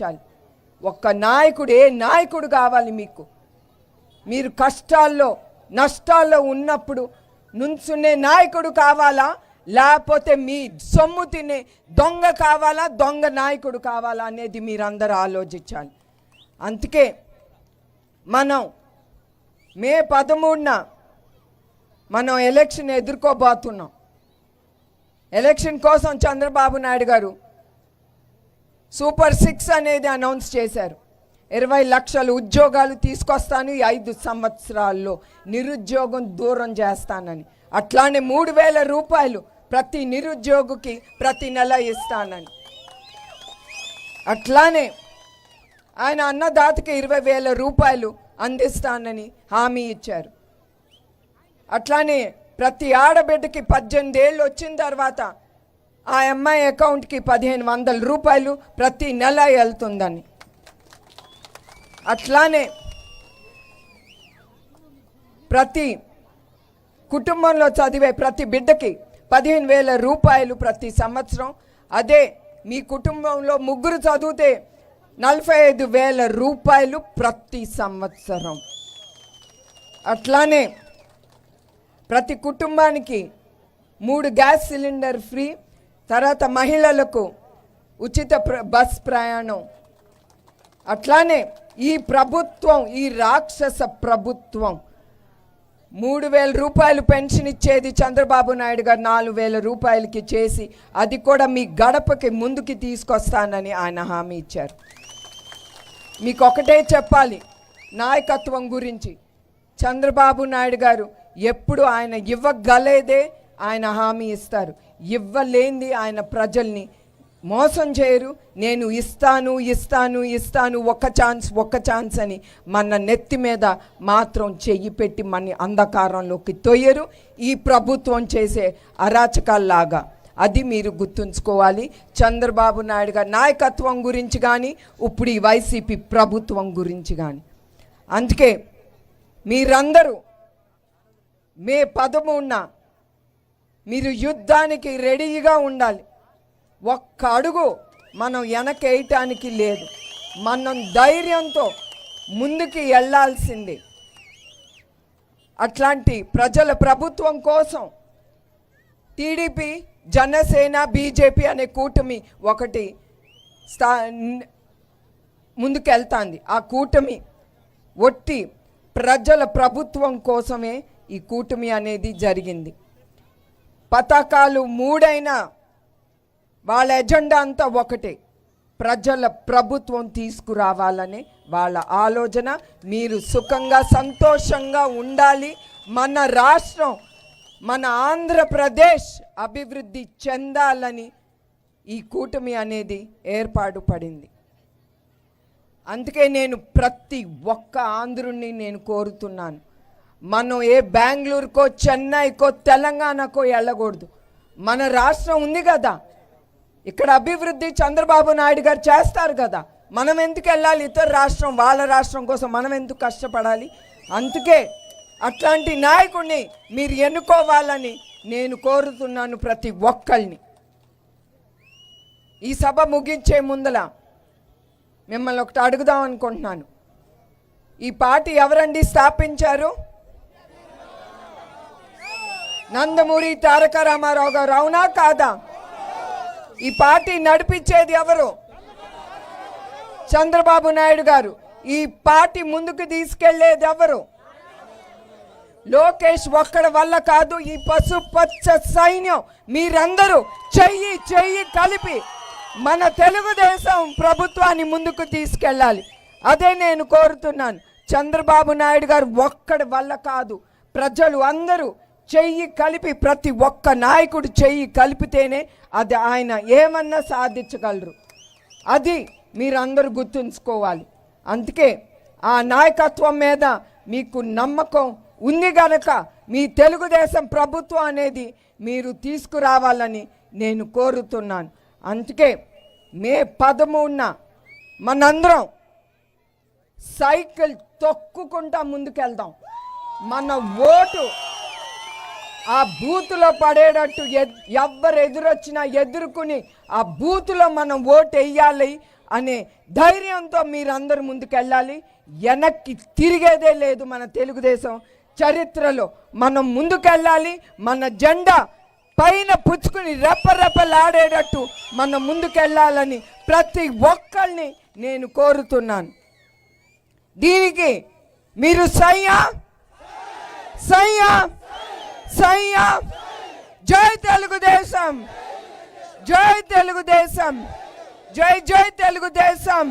చాలు. ఒక్క నాయకుడు, ఏ నాయకుడు కావాలి మీకు? మీరు కష్టాల్లో నష్టాల్లో ఉన్నప్పుడు నుంచునే నాయకుడు కావాలా, లేకపోతే మీ సొమ్ము తినే దొంగ కావాలా, దొంగ నాయకుడు కావాలా అనేది మీరందరూ ఆలోచించాలి. అందుకే మనం మే 13న మనం ఎలక్షన్ ఎదుర్కోబోతున్నాం. ఎలక్షన్ కోసం చంద్రబాబు నాయుడు గారు సూపర్ 6 అనేది అనౌన్స్ చేశారు. 20 లక్షల ఉద్యోగాలు తీసుకొస్తాను, ఈ 5 సంవత్సరాల్లో నిరుద్యోగం దూరం చేస్తానని. అట్లానే 3,000 రూపాయలు ప్రతి నిరుద్యోగికి ప్రతి నెల ఇస్తానని. అట్లానే ఆయన అన్నదాతకి 20,000 రూపాయలు అందిస్తానని హామీ ఇచ్చారు. అట్లానే ప్రతి ఆడబిడ్డకి 18 ఏళ్ళు వచ్చిన తర్వాత ఆ అమ్మాయి అకౌంట్కి 1,500 రూపాయలు ప్రతి నెల వెళ్తుందని. అట్లానే ప్రతి కుటుంబంలో చదివే ప్రతి బిడ్డకి 15,000 రూపాయలు ప్రతి సంవత్సరం. అదే మీ కుటుంబంలో 3 చదివితే 45,000 రూపాయలు ప్రతి సంవత్సరం. అట్లానే ప్రతి కుటుంబానికి 3 గ్యాస్ సిలిండర్ ఫ్రీ. తర్వాత మహిళలకు ఉచిత బస్ ప్రయాణం. అట్లానే ఈ ప్రభుత్వం, ఈ రాక్షస ప్రభుత్వం 3,000 రూపాయలు పెన్షన్ ఇచ్చేది చంద్రబాబు నాయుడు గారు 4,000 రూపాయలకి చేసి, అది కూడా మీ గడపకి ముందుకి తీసుకొస్తానని ఆయన హామీ ఇచ్చారు. మీకు ఒకటే చెప్పాలి నాయకత్వం గురించి. చంద్రబాబు నాయుడు గారు ఎప్పుడు ఆయన ఇవ్వగలేదే ఆయన హామీ ఇస్తారు. ఇవ్వలేంది ఆయన ప్రజల్ని మోసం చేయరు. నేను ఇస్తాను ఇస్తాను ఇస్తాను, ఒక్క ఛాన్స్ అని మన నెత్తి మీద మాత్రం చెయ్యి పెట్టి మన అంధకారంలోకి తొయ్యరు. ఈ ప్రభుత్వం చేసే అరాచకాల్లాగా. అది మీరు గుర్తుంచుకోవాలి. చంద్రబాబు నాయుడు గారి నాయకత్వం గురించి కానీ, ఇప్పుడు ఈ వైసీపీ ప్రభుత్వం గురించి కానీ. అందుకే మీరందరూ మే 13న మీరు యుద్ధానికి రెడీగా ఉండాలి. ఒక్క అడుగు మనం వెనకేయటానికి లేదు. మనం ధైర్యంతో ముందుకి వెళ్ళాల్సిందే. అట్లాంటి ప్రజల ప్రభుత్వం కోసం టీడీపీ, జనసేన, బీజేపీ అనే కూటమి ఒకటి ముందుకెళ్తాంది. ఆ కూటమి ఒట్టి ప్రజల ప్రభుత్వం కోసమే ఈ కూటమి అనేది జరిగింది. పథకాలు 3 అయినా వాళ్ళ ఎజెండా అంతా ఒకటే, ప్రజల ప్రభుత్వం తీసుకురావాలని వాళ్ళ ఆలోచన. మీరు సుఖంగా సంతోషంగా ఉండాలి. మన రాష్ట్రం, మన ఆంధ్రప్రదేశ్ అభివృద్ధి చెందాలని ఈ కూటమి అనేది ఏర్పాటు పడింది. అందుకే నేను ప్రతి ఒక్క ఆంధ్రుణ్ణి నేను కోరుతున్నాను, మనం ఏ బెంగళూరుకో, చెన్నైకో, తెలంగాణకో వెళ్ళకూడదు. మన రాష్ట్రం ఉంది కదా, ఇక్కడ అభివృద్ధి చంద్రబాబు నాయుడు గారు చేస్తారు కదా. మనం ఎందుకు వెళ్ళాలి ఇతర రాష్ట్రం? వాళ్ళ రాష్ట్రం కోసం మనం ఎందుకు కష్టపడాలి? అందుకే అట్లాంటి నాయకుడిని మీరు ఎన్నుకోవాలని నేను కోరుతున్నాను ప్రతి ఒక్కరిని. ఈ సభ ముగించే ముందల మిమ్మల్ని ఒకటి అడుగుదాం అనుకుంటున్నాను. ఈ పార్టీ ఎవరండి స్థాపించారు? నందమూరి తారక రామారావు గారు, అవునా కాదా? ఈ పార్టీ నడిపించేది ఎవరు? చంద్రబాబు నాయుడు గారు. ఈ పార్టీ ముందుకు తీసుకెళ్లేది ఎవరు? లోకేష్ ఒక్కడి వల్ల కాదు. ఈ పసుపచ్చ సైన్యం మీరందరూ చెయ్యి కలిపి మన తెలుగుదేశం ప్రభుత్వాన్ని ముందుకు తీసుకెళ్ళాలి. అదే నేను కోరుతున్నాను. చంద్రబాబు నాయుడు గారు ఒక్కడి వల్ల కాదు, ప్రజలు అందరూ చెయ్యి కలిపి, ప్రతి ఒక్క నాయకుడు చెయ్యి కలిపితేనే అది ఆయన ఏమన్నా సాధించగలరు. అది మీరందరూ గుర్తుంచుకోవాలి. అందుకే ఆ నాయకత్వం మీద మీకు నమ్మకం ఉంది గనక మీ తెలుగుదేశం ప్రభుత్వం అనేది మీరు తీసుకురావాలని నేను కోరుతున్నాను. అందుకే మే 13న మనందరం సైకిల్ తొక్కుకుంటా ముందుకెళ్దాం. మన ఓటు ఆ బూతులో పడేటట్టు ఎవ్వరు ఎదురొచ్చినా ఎదుర్కొని ఆ బూతులో మనం ఓటు వేయాలి. అనే ధైర్యంతో మీరందరూ ముందుకెళ్ళాలి. వెనక్కి తిరిగేదే లేదు. మన తెలుగుదేశం చరిత్రలో మనం ముందుకెళ్ళాలి. మన జెండా పైన పుచ్చుకుని రెప్పరెప్పలాడేటట్టు మనం ముందుకెళ్ళాలని ప్రతి ఒక్కరిని నేను కోరుతున్నాను. దీనికి మీరు సయ్యా సయ్యా సయ్యా. జై తెలుగుదేశం, జై తెలుగుదేశం, జై జై తెలుగుదేశం.